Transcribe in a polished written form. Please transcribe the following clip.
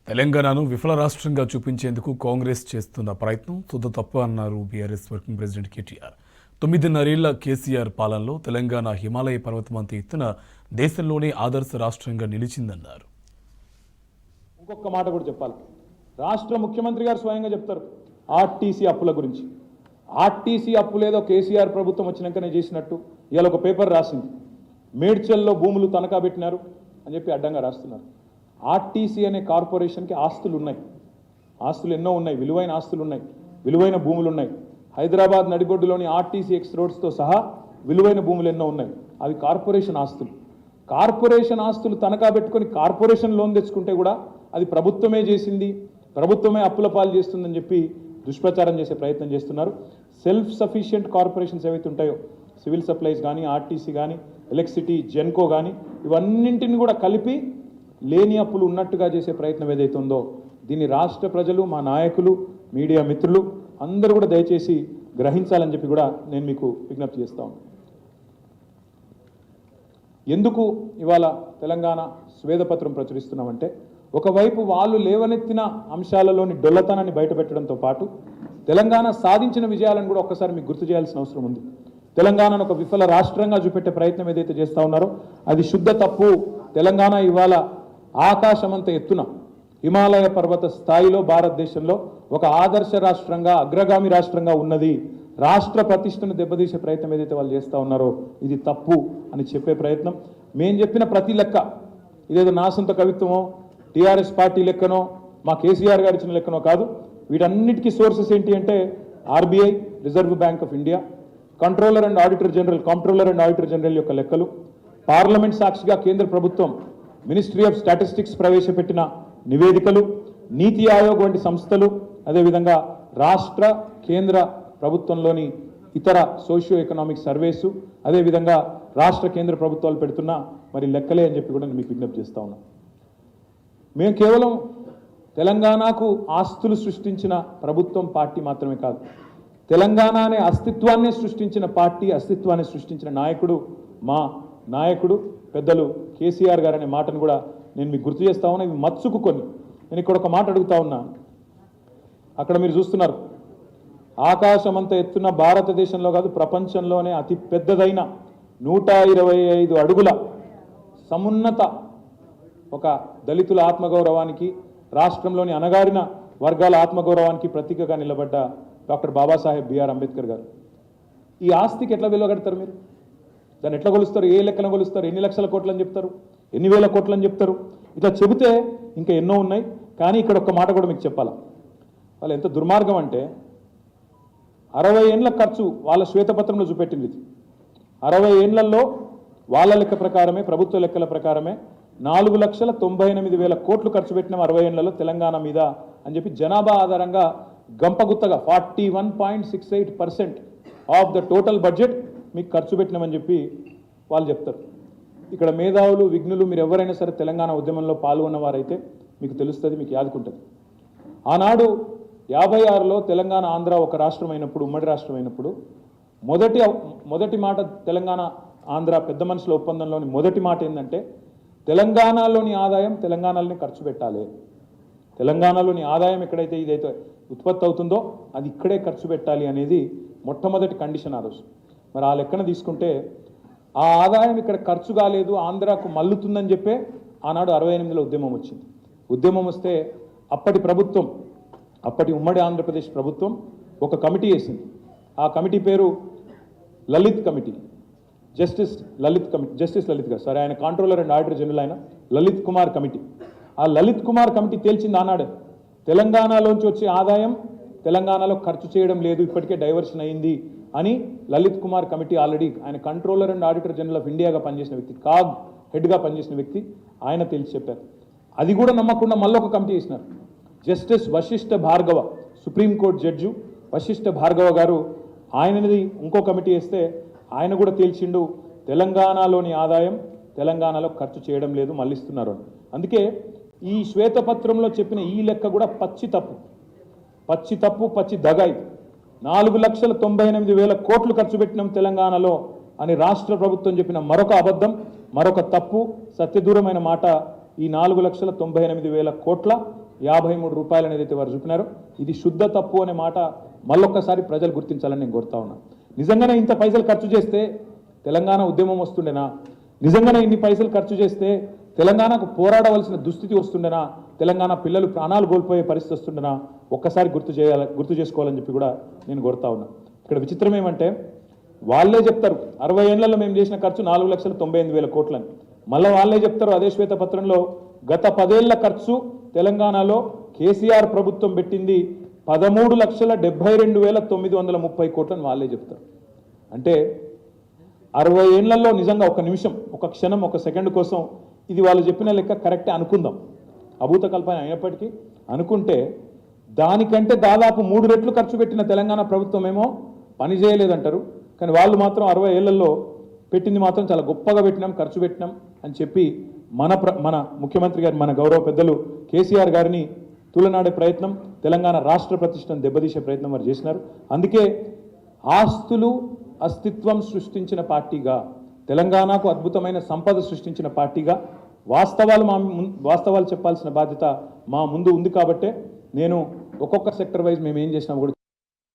తెలంగాణను విఫల రాష్ట్రంగా చూపించేందుకు కాంగ్రెస్ చేస్తున్న ప్రయత్నం తుద తప్పు అన్నారు BRS working president KTR. 9.5 KCR పాలనలో తెలంగాణ హిమాలయ పర్వతమంత ఎత్తున దేశంలోనే ఆదర్శ రాష్ట్రంగా నిలిచిందన్నారు. ఇంకొక మాట కూడా చెప్పాలి. రాష్ట్ర ముఖ్యమంత్రి గారు స్వయంగా చెప్తారు ఆర్టీసీ అప్పుల గురించి. ఆర్టీసీ అప్పులేదో కేసీఆర్ ప్రభుత్వం వచ్చినాకనే చేసినట్టు ఇవాళ ఒక పేపర్ రాసింది. మేడ్చల్లో భూములు తనఖా పెట్టినారు అని చెప్పి అడ్డంగా రాస్తున్నారు. ఆర్టీసీ అనే కార్పొరేషన్కి ఆస్తులు ఉన్నాయి, ఆస్తులు ఎన్నో ఉన్నాయి, విలువైన ఆస్తులు ఉన్నాయి, విలువైన భూములు ఉన్నాయి. హైదరాబాద్ నడిబొడ్డులోని ఆర్టీసీ ఎక్స్ రోడ్స్తో సహా విలువైన భూములు ఎన్నో ఉన్నాయి. అవి కార్పొరేషన్ ఆస్తులు. కార్పొరేషన్ ఆస్తులు తనఖా పెట్టుకొని కార్పొరేషన్ లోన్ తెచ్చుకుంటే కూడా అది ప్రభుత్వమే చేసింది, ప్రభుత్వమే అప్పుల పాలు చేస్తుందని చెప్పి దుష్ప్రచారం చేసే ప్రయత్నం చేస్తున్నారు. సెల్ఫ్ సఫిషియెంట్ కార్పొరేషన్స్ ఏవైతే ఉంటాయో, సివిల్ సప్లైస్ కానీ, ఆర్టీసీ కానీ, ఎలక్ట్రిసిటీ, జెన్కో కానీ, ఇవన్నింటిని కూడా కలిపి లేని అప్పులు ఉన్నట్టుగా చేసే ప్రయత్నం ఏదైతే ఉందో దీన్ని రాష్ట్ర ప్రజలు, మా నాయకులు, మీడియా మిత్రులు అందరూ కూడా దయచేసి గ్రహించాలని చెప్పి కూడా నేను మీకు విజ్ఞప్తి చేస్తాను. ఎందుకు ఇవాళ తెలంగాణ స్వేదపత్రం ప్రచురిస్తున్నామంటే, ఒకవైపు వాళ్ళు లేవనెత్తిన అంశాలలోని డొల్లతనాన్ని బయటపెట్టడంతో పాటు తెలంగాణ సాధించిన విజయాలను కూడా ఒక్కసారి మీకు గుర్తు చేయాల్సిన అవసరం ఉంది. తెలంగాణను ఒక విఫల రాష్ట్రంగా చూపెట్టే ప్రయత్నం ఏదైతే చేస్తూ ఉన్నారో అది శుద్ధ తప్పు. తెలంగాణ ఇవాళ ఆకాశమంత ఎత్తున హిమాలయ పర్వత స్థాయిలో భారతదేశంలో ఒక ఆదర్శ రాష్ట్రంగా, అగ్రగామి రాష్ట్రంగా ఉన్నది. రాష్ట్ర ప్రతిష్టను దెబ్బతీసే ప్రయత్నం ఏదైతే వాళ్ళు చేస్తూ ఉన్నారో ఇది తప్పు అని చెప్పే ప్రయత్నం. మేము చెప్పిన ప్రతి లెక్క ఇదేదో నా సొంత కవిత్వమో, టీఆర్ఎస్ పార్టీ లెక్కనో, మా కేసీఆర్ గారు ఇచ్చిన లెక్కనో కాదు. వీటన్నిటికీ సోర్సెస్ ఏంటి అంటే RBI, reserve bank of India, controller and auditor general యొక్క లెక్కలు, పార్లమెంట్ సాక్షిగా కేంద్ర ప్రభుత్వం మినిస్ట్రీ ఆఫ్ స్టాటిస్టిక్స్ ప్రవేశపెట్టిన నివేదికలు, నీతి ఆయోగ్ వంటి సంస్థలు, అదేవిధంగా రాష్ట్ర కేంద్ర ప్రభుత్వంలోని ఇతర సోషియో ఎకనామిక్ సర్వేసు, అదేవిధంగా రాష్ట్ర కేంద్ర ప్రభుత్వాలు పెడుతున్న మరి లెక్కలే అని చెప్పి కూడా నేను మీకు విజ్ఞప్తి చేస్తా ఉన్నాను. మేము కేవలం తెలంగాణకు ఆస్తులు సృష్టించిన ప్రభుత్వం, పార్టీ మాత్రమే కాదు, తెలంగాణ అనే అస్తిత్వాన్ని సృష్టించిన పార్టీ, అస్తిత్వాన్ని సృష్టించిన నాయకుడు మా నాయకుడు పెద్దలు కేసీఆర్ గారు అనే మాటను కూడా నేను మీకు గుర్తు చేస్తా ఉన్నా. ఇవి మత్సుకు కొన్ని. నేను ఇక్కడ ఒక మాట అడుగుతా ఉన్నా. అక్కడ మీరు చూస్తున్నారు, ఆకాశమంత ఎత్తున భారతదేశంలో కాదు ప్రపంచంలోనే అతి పెద్దదైన 125 అడుగుల సమున్నత ఒక దళితుల ఆత్మగౌరవానికి, రాష్ట్రంలోని అణగారిన వర్గాల ఆత్మగౌరవానికి ప్రతీకగా నిలబడ్డ డాక్టర్ బాబాసాహెబ్ బిఆర్ అంబేద్కర్ గారు. ఈ ఆస్తికి ఎట్లా విలువ కడతారు మీరు? దాన్ని ఎట్లా కొలుస్తారు? ఏ లెక్కన కొలుస్తారు? ఎన్ని లక్షల కోట్లు అని చెప్తారు? ఎన్ని వేల కోట్లు అని చెప్తారు? ఇట్లా చెబితే ఇంకా ఎన్నో ఉన్నాయి. కానీ ఇక్కడ ఒక్క మాట కూడా మీకు చెప్పాలా, వాళ్ళు ఎంత దుర్మార్గం అంటే 60 ఏళ్ళ ఖర్చు వాళ్ళ శ్వేతపత్రంలో చూపెట్టింది. 60 ఏళ్లలో వాళ్ళ లెక్క ప్రకారమే, ప్రభుత్వ లెక్కల ప్రకారమే 4,98,000 కోట్లు ఖర్చు పెట్టినాం 60 ఏళ్లలో తెలంగాణ మీద అని చెప్పి జనాభా ఆధారంగా గంపగుత్తగా 41.68% ఆఫ్ ద టోటల్ బడ్జెట్ మీకు ఖర్చు పెట్టినామని చెప్పి వాళ్ళు చెప్తారు. ఇక్కడ మేధావులు, విఘ్నులు మీరు ఎవరైనా సరే తెలంగాణ ఉద్యమంలో పాల్గొన్నవారైతే మీకు తెలుస్తుంది, మీకు యాదుకుంటుంది. ఆనాడు 56లో తెలంగాణ, ఆంధ్ర ఒక రాష్ట్రం అయినప్పుడు, ఉమ్మడి రాష్ట్రం అయినప్పుడు మొదటి మాట తెలంగాణ ఆంధ్ర పెద్ద మనుషుల ఒప్పందంలోని మొదటి మాట ఏంటంటే తెలంగాణలోని ఆదాయం తెలంగాణలోనే ఖర్చు పెట్టాలి. తెలంగాణలోని ఆదాయం ఎక్కడైతే ఇదైతే ఉత్పత్తి అవుతుందో అది ఇక్కడే ఖర్చు పెట్టాలి అనేది మొట్టమొదటి కండిషన్ ఆ రోజు. మరి ఆ లెక్కన తీసుకుంటే ఆ ఆదాయం ఇక్కడ ఖర్చు కాలేదు, ఆంధ్రాకు మల్లుతుందని చెప్పే ఆనాడు 68లో ఉద్యమం వచ్చింది. ఉద్యమం వస్తే అప్పటి ప్రభుత్వం, అప్పటి ఉమ్మడి ఆంధ్రప్రదేశ్ ప్రభుత్వం ఒక కమిటీ వేసింది. ఆ కమిటీ పేరు లలిత్ కమిటీ, జస్టిస్ లలిత్ గారు, సారీ, ఆయన కంట్రోలర్ అండ్ ఆడిటర్ జనరల్, ఆయన లలిత్ కుమార్ కమిటీ. ఆ లలిత్ కుమార్ కమిటీ తేల్చింది ఆనాడే తెలంగాణలోంచి వచ్చే ఆదాయం తెలంగాణలో ఖర్చు చేయడం లేదు, ఇప్పటికే డైవర్షన్ అయింది అని లలిత్ కుమార్ కమిటీ ఆల్రెడీ, ఆయన controller and auditor general of ఇండియాగా పనిచేసిన వ్యక్తి, కాగ్ హెడ్గా పనిచేసిన వ్యక్తి, ఆయన తెలిసి చెప్పారు. అది కూడా నమ్మకుండా మళ్ళీ ఒక కమిటీ వేసినారు. Justice Vashishtha Bhargava, supreme court judge Vashishtha Bhargava గారు, ఆయనది ఇంకో కమిటీ వేస్తే ఆయన కూడా తేల్చిండు తెలంగాణలోని ఆదాయం తెలంగాణలో ఖర్చు చేయడం లేదు, మళ్ళిస్తున్నారు అని. అందుకే ఈ శ్వేతపత్రంలో చెప్పిన ఈ లెక్క కూడా పచ్చి తప్పు, పచ్చి దగాయి. 4,98,000 కోట్లు ఖర్చు పెట్టినాం తెలంగాణలో అని రాష్ట్ర ప్రభుత్వం చెప్పిన మరొక అబద్ధం, మరొక తప్పు, సత్యదూరమైన మాట. ఈ 4,98,000 కోట్ల రూపాయలు అనేది వారు చూపినారో ఇది శుద్ధ తప్పు అనే మాట మళ్ళొక్కసారి ప్రజలు గుర్తించాలని నేను కోరుతా ఉన్నాను. నిజంగానే ఇంత పైసలు ఖర్చు చేస్తే తెలంగాణ ఉద్యమం వస్తుండేనా? నిజంగానే ఇన్ని పైసలు ఖర్చు చేస్తే తెలంగాణకు పోరాడవలసిన దుస్థితి వస్తుండేనా? తెలంగాణ పిల్లలు ప్రాణాలు కోల్పోయే పరిస్థితి వస్తుండేనా? ఒక్కసారి గుర్తు చేసుకోవాలని చెప్పి కూడా నేను కోరుతా ఉన్నా. ఇక్కడ విచిత్రం ఏమంటే వాళ్ళే చెప్తారు 60 ఏళ్లలో మేము చేసిన ఖర్చు 4,98,000 కోట్లని. మళ్ళీ వాళ్ళే చెప్తారు అదే శ్వేతపత్రంలో గత 10 ఏళ్ల ఖర్చు తెలంగాణలో కేసీఆర్ ప్రభుత్వం పెట్టింది 13,72,930 కోట్లని వాళ్ళే చెప్తారు. అంటే 60 ఏళ్లలో నిజంగా ఒక నిమిషం, ఒక క్షణం, ఒక సెకండ్ కోసం ఇది వాళ్ళు చెప్పిన లెక్క కరెక్టే అనుకుందాం, అభూత కల్పన అయినప్పటికీ అనుకుంటే దానికంటే దాదాపు 3 రెట్లు ఖర్చు పెట్టిన తెలంగాణ ప్రభుత్వం ఏమో పని చేయలేదంటారు. కానీ వాళ్ళు మాత్రం 60 ఏళ్లలో పెట్టింది మాత్రం చాలా గొప్పగా పెట్టినాం, ఖర్చు పెట్టినాం అని చెప్పి మన ముఖ్యమంత్రి గారు, మన గౌరవ పెద్దలు కేసీఆర్ గారిని తూలనాడే ప్రయత్నం, తెలంగాణ రాష్ట్ర ప్రతిష్టను దెబ్బతీసే ప్రయత్నం వారు చేసినారు. అందుకే ఆస్తులు అస్తిత్వం సృష్టించిన పార్టీగా, తెలంగాణకు అద్భుతమైన సంపద సృష్టించిన పార్టీగా వాస్తవాలు చెప్పాల్సిన బాధ్యత మా ముందు ఉంది. కాబట్టే నేను ఒక్కొక్క సెక్టర్ వైజ్ మేము ఏం చేసినా కూడా